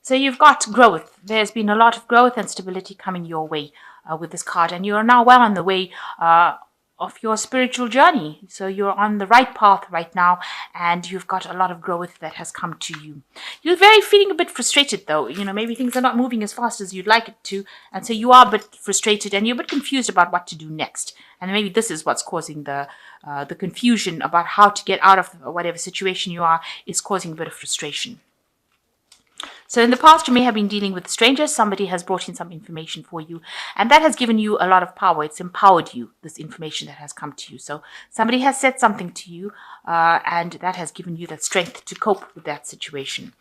So you've got growth. There's been a lot of growth and stability coming your way with this card, and you are now well on the way of your spiritual journey. So you're on the right path right now, and you've got a lot of growth that has come to you. You're very feeling a bit frustrated though. Maybe things are not moving as fast as you'd like it to, and so you are a bit frustrated and you're a bit confused about what to do next. And maybe this is what's causing the confusion about how to get out of whatever situation you are, is causing a bit of frustration. So in the past, you may have been dealing with strangers. Somebody has brought in some information for you, and that has given you a lot of power. It's empowered you, this information that has come to you. So somebody has said something to you, and that has given you that strength to cope with that situation.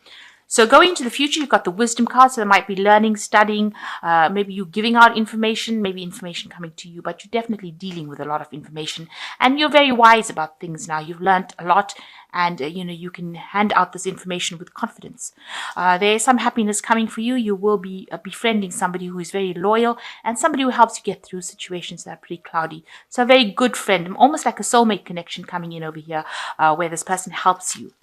So going into the future, you've got the wisdom card. So there might be learning, studying, maybe you giving out information, maybe information coming to you, but you're definitely dealing with a lot of information, and you're very wise about things now. You've learned a lot, and you can hand out this information with confidence. There is some happiness coming for you. You will be befriending somebody who is very loyal and somebody who helps you get through situations that are pretty cloudy. So a very good friend, almost like a soulmate connection coming in over here, where this person helps you.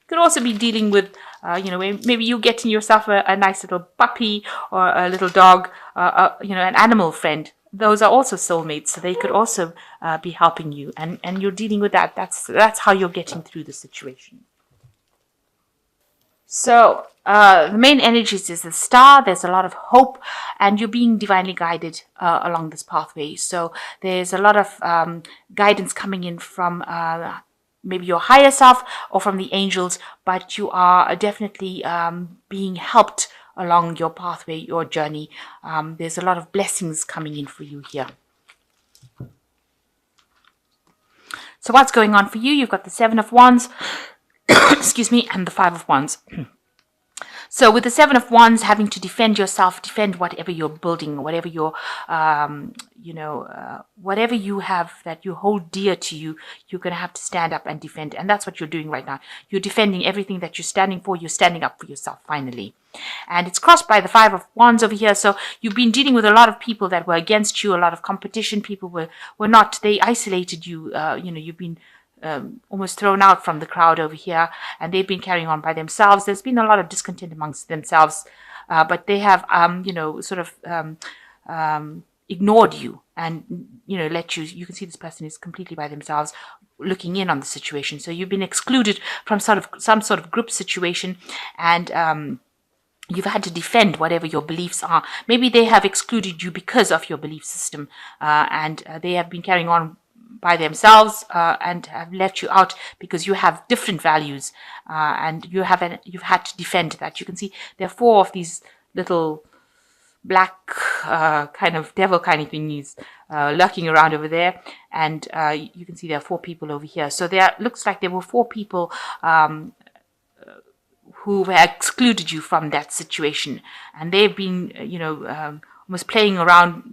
Could also be dealing with, maybe you getting yourself a nice little puppy or a little dog, an animal friend. Those are also soulmates, so they could also be helping you, and you're dealing with that. That's how you're getting through the situation. So the main energies is the star. There's a lot of hope, and you're being divinely guided along this pathway. So there's a lot of guidance coming in from maybe your higher self or from the angels, but you are definitely being helped along your pathway, your journey. There's a lot of blessings coming in for you here. So what's going on for you? You've got the Seven of Wands, excuse me, and the Five of Wands. So with the Seven of Wands, having to defend yourself, defend whatever you're building, whatever you're, whatever you have that you hold dear to you, you're going to have to stand up and defend. And that's what you're doing right now. You're defending everything that you're standing for. You're standing up for yourself, finally. And it's crossed by the Five of Wands over here. So you've been dealing with a lot of people that were against you, a lot of competition. People were not, they isolated you. You've been almost thrown out from the crowd over here, and they've been carrying on by themselves. There's been a lot of discontent amongst themselves, but they have, ignored you and, let you. You can see this person is completely by themselves, looking in on the situation. So you've been excluded from some sort of group situation, and you've had to defend whatever your beliefs are. Maybe they have excluded you because of your belief system, and they have been carrying on by themselves and have left you out because you have different values, and you've had to defend that. You can see there are four of these little black kind of devil kind of thingies lurking around over there, and you can see there are four people over here. So there looks like there were four people who have excluded you from that situation, and they've been almost playing around,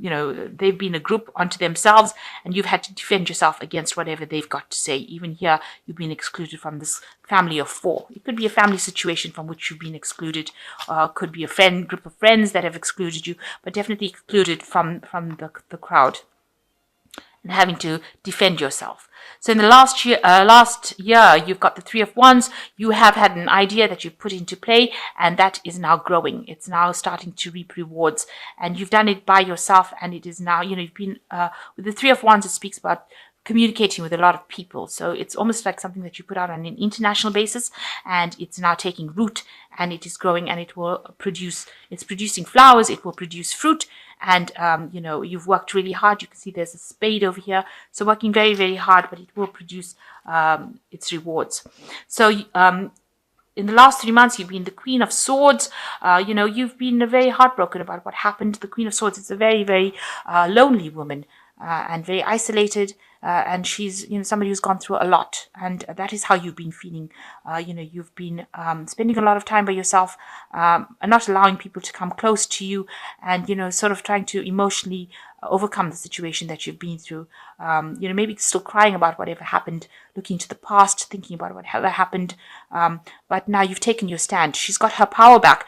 they've been a group unto themselves, and you've had to defend yourself against whatever they've got to say. Even here, you've been excluded from this family of four. It could be a family situation from which you've been excluded, could be a group of friends that have excluded you, but definitely excluded from the crowd, and having to defend yourself. So in the last year, you've got the Three of Wands. You have had an idea that you've put into play, and that is now growing. It's now starting to reap rewards, and you've done it by yourself, and it is now, you've been, with the Three of Wands, it speaks about communicating with a lot of people. So it's almost like something that you put out on an international basis, and it's now taking root, and it is growing, and it will it's producing flowers, it will produce fruit, and you've worked really hard. You can see there's a spade over here, so working very, very hard, but it will produce its rewards. So in the last 3 months, you've been the Queen of Swords. You've been very heartbroken about what happened. The Queen of Swords is a very, very lonely woman, and very isolated, and she's somebody who's gone through a lot, and that is how you've been feeling. You've been spending a lot of time by yourself, and not allowing people to come close to you, and sort of trying to emotionally overcome the situation that you've been through. Maybe still crying about whatever happened, looking to the past, thinking about whatever happened, but now you've taken your stand. She's got her power back,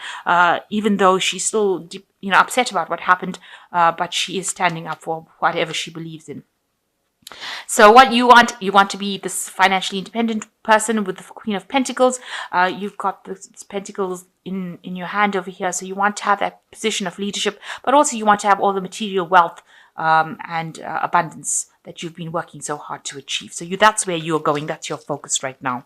even though she's still upset about what happened, but she is standing up for whatever she believes in. So what you want to be this financially independent person with the Queen of Pentacles. You've got the Pentacles in your hand over here. So you want to have that position of leadership, but also you want to have all the material wealth and abundance that you've been working so hard to achieve. So that's where you're going. That's your focus right now.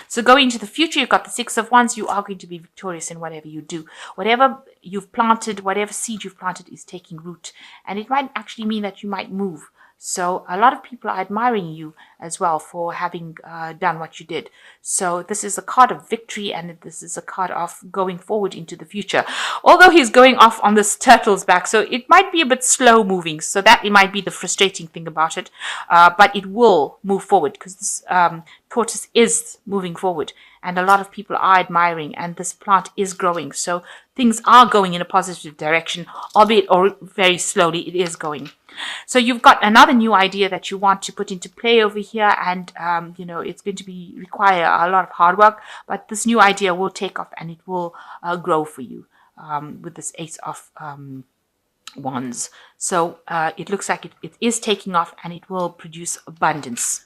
So going into the future, you've got the Six of Wands. You are going to be victorious in whatever you do. Whatever you've planted, whatever seed you've planted is taking root. And it might actually mean that you might move. So a lot of people are admiring you as well for having done what you did. So this is a card of victory, and this is a card of going forward into the future. Although he's going off on this turtle's back, so it might be a bit slow moving. So that it might be the frustrating thing about it. But it will move forward because this tortoise is moving forward. And a lot of people are admiring, and this plant is growing. So things are going in a positive direction, albeit or very slowly, it is going. So you've got another new idea that you want to put into play over here, and it's going to require a lot of hard work, but this new idea will take off and it will grow for you with this Ace of Wands. So it looks like it is taking off, and it will produce abundance.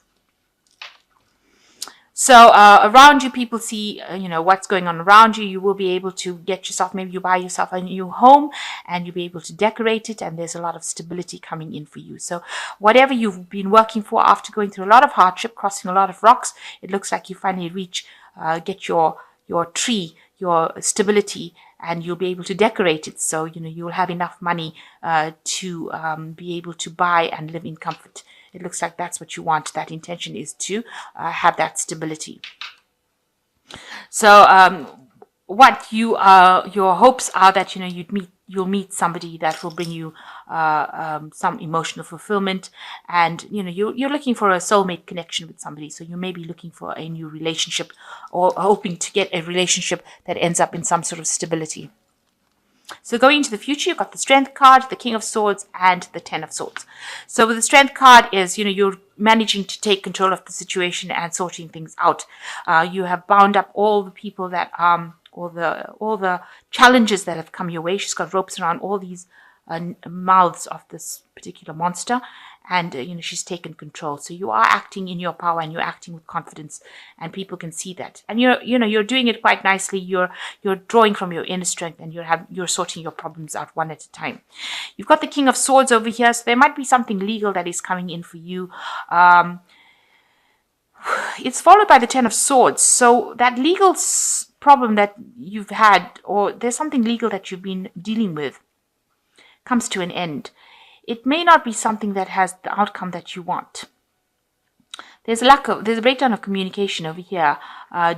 So around you, people see, what's going on around you. You will be able to get yourself, maybe you buy yourself a new home and you'll be able to decorate it, and there's a lot of stability coming in for you. So whatever you've been working for after going through a lot of hardship, crossing a lot of rocks, it looks like you finally get your tree, your stability, and you'll be able to decorate it. So, you'll have enough money to be able to buy and live in comfort. It looks like that's what you want. That intention is to have that stability. So what your hopes are that you'll meet somebody that will bring you some emotional fulfillment, and you're looking for a soulmate connection with somebody. So you may be looking for a new relationship, or hoping to get a relationship that ends up in some sort of stability. So going into the future, you've got the Strength card, the King of Swords, and the Ten of Swords. So with the Strength card is, you're managing to take control of the situation and sorting things out. You have bound up all the people that all the challenges that have come your way. She's got ropes around all these mouths of this particular monster, and she's taken control. So you are acting in your power, and you're acting with confidence, and people can see that. And you're doing it quite nicely. You're drawing from your inner strength, and you're sorting your problems out one at a time. You've got the King of Swords over here, so there might be something legal that is coming in for you. It's followed by the Ten of Swords. So that legal problem that you've had, or there's something legal that you've been dealing with, comes to an end. It may not be something that has the outcome that you want. There's a breakdown of communication over here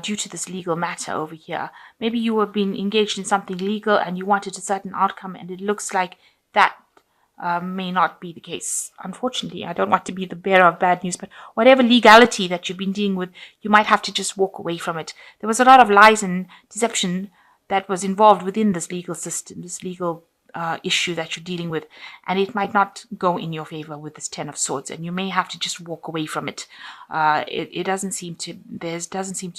due to this legal matter over here. Maybe you have been engaged in something legal and you wanted a certain outcome, and it looks like that may not be the case. Unfortunately, I don't want to be the bearer of bad news, but whatever legality that you've been dealing with, you might have to just walk away from it. There was a lot of lies and deception that was involved within this legal system, this legal issue that you're dealing with, and it might not go in your favor with this Ten of Swords, and you may have to just walk away from it. There doesn't seem to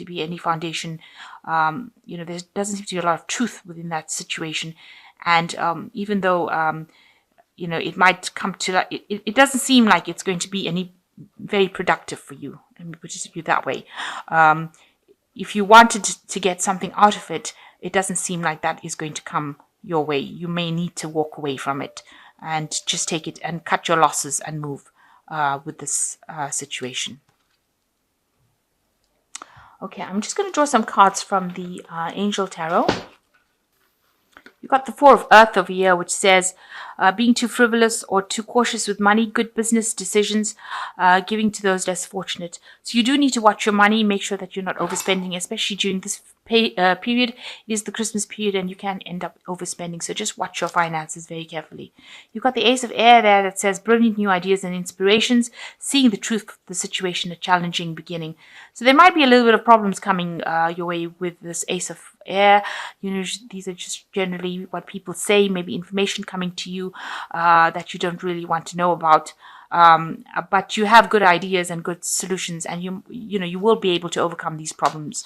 be any foundation. There doesn't seem to be a lot of truth within that situation, and even though it might come to it doesn't seem like it's going to be any very productive for you. Let me put it that way. If you wanted to get something out of it, it doesn't seem like that is going to come your way. You may need to walk away from it and just take it and cut your losses and move with this situation. Okay, I'm just going to draw some cards from the Angel Tarot. You've got the Four of Earth over here, which says being too frivolous or too cautious with money, good business decisions, giving to those less fortunate. So you do need to watch your money, make sure that you're not overspending, especially during this period. It is the Christmas period, and you can end up overspending. So just watch your finances very carefully. You've got the Ace of Air there that says brilliant new ideas and inspirations, seeing the truth of the situation, a challenging beginning. So there might be a little bit of problems coming your way with this Ace of Air. These are just generally what people say, maybe information coming to you that you don't really want to know about. But you have good ideas and good solutions, and you will be able to overcome these problems.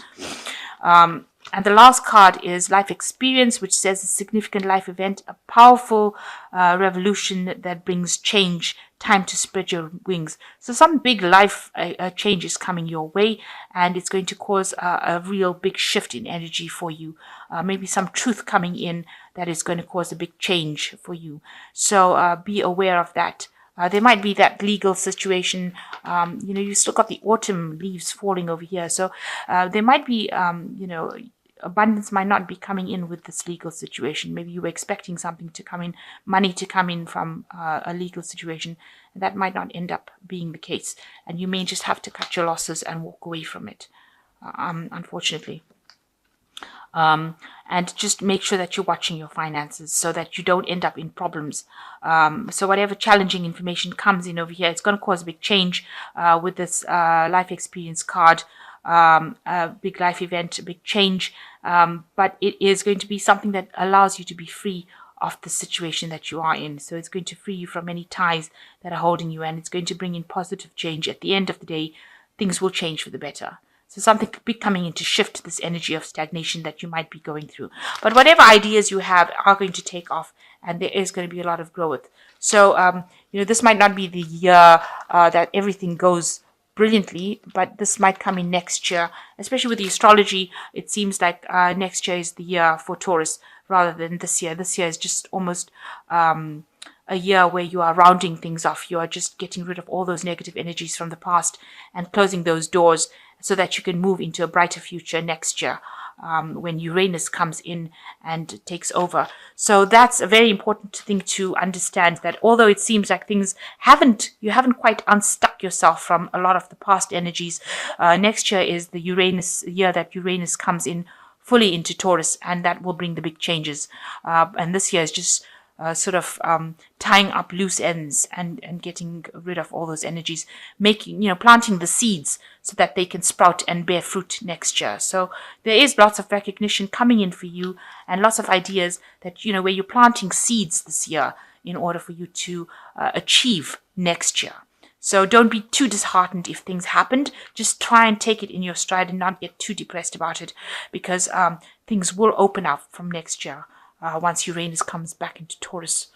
And the last card is life experience, which says a significant life event, a powerful revolution that brings change, time to spread your wings. So some big life change is coming your way, and it's going to cause a real big shift in energy for you. Maybe some truth coming in that is going to cause a big change for you. So be aware of that. There might be that legal situation. You still got the autumn leaves falling over here. So there might be, abundance might not be coming in with this legal situation. Maybe you were expecting something to come in, money to come in from a legal situation. And that might not end up being the case. And you may just have to cut your losses and walk away from it, unfortunately. And just make sure that you're watching your finances so that you don't end up in problems. So whatever challenging information comes in over here, it's going to cause a big change with this life experience card, a big life event, a big change. But it is going to be something that allows you to be free of the situation that you are in. So it's going to free you from any ties that are holding you, and it's going to bring in positive change. At the end of the day, things will change for the better. So something could be coming in to shift this energy of stagnation that you might be going through. But whatever ideas you have are going to take off, and there is going to be a lot of growth. So, this might not be the year that everything goes brilliantly, but this might come in next year. Especially with the astrology, it seems like next year is the year for Taurus rather than this year. This year is just almost a year where you are rounding things off. You are just getting rid of all those negative energies from the past and closing those doors so that you can move into a brighter future next year when Uranus comes in and takes over. So that's a very important thing to understand, that although it seems like you haven't quite unstuck yourself from a lot of the past energies, next year is the year that Uranus comes in fully into Taurus, and that will bring the big changes. And this year is just tying up loose ends and getting rid of all those energies, planting the seeds so that they can sprout and bear fruit next year. So there is lots of recognition coming in for you and lots of ideas that, where you're planting seeds this year in order for you to achieve next year. So don't be too disheartened if things happened. Just try and take it in your stride and not get too depressed about it, because things will open up from next year. Once Uranus comes back into Taurus.